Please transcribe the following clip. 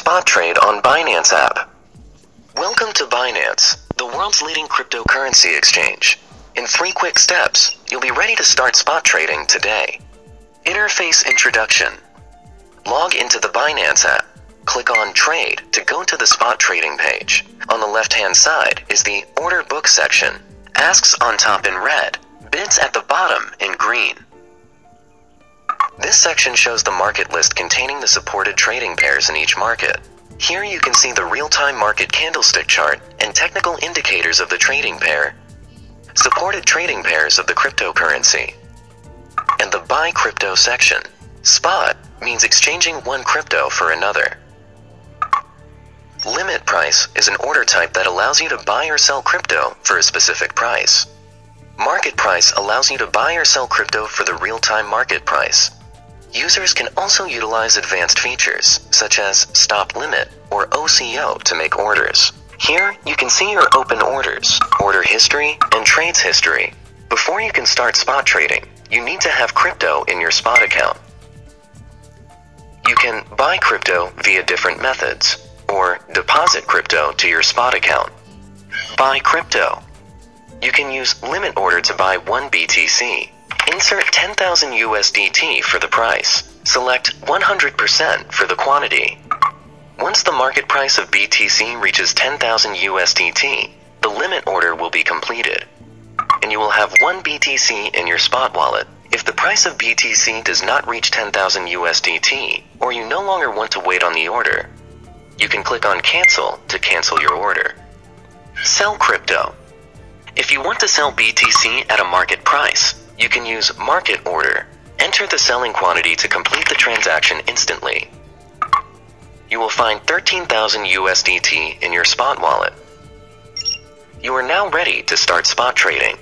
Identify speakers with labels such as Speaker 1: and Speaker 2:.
Speaker 1: spot trade on Binance app. Welcome to Binance, the world's leading cryptocurrency exchange. In 3 quick steps, you'll be ready to start spot trading today. Interface introduction. Log into the Binance app. Click on Trade to go to the spot trading page. On the left-hand side is the Order Book section. Asks on top in red, bids at the bottom in green. This section shows the market list containing the supported trading pairs in each market. Here you can see the real-time market candlestick chart and technical indicators of the trading pair, supported trading pairs of the cryptocurrency, and the Buy Crypto section. Spot means exchanging one crypto for another. Limit price is an order type that allows you to buy or sell crypto for a specific price. Market price allows you to buy or sell crypto for the real-time market price. Users can also utilize advanced features, such as Stop Limit or OCO to make orders. Here, you can see your open orders, order history, and trades history. Before you can start spot trading, you need to have crypto in your spot account. You can buy crypto via different methods, or deposit crypto to your spot account. Buy crypto. You can use limit order to buy 1 BTC. Insert 10,000 USDT for the price. Select 100% for the quantity. Once the market price of BTC reaches 10,000 USDT, the limit order will be completed, and you will have 1 BTC in your spot wallet. If the price of BTC does not reach 10,000 USDT, or you no longer want to wait on the order, you can click on Cancel to cancel your order. Sell crypto. If you want to sell BTC at a market price, you can use Market Order. Enter the selling quantity to complete the transaction instantly. You will find 13,000 USDT in your spot wallet. You are now ready to start spot trading.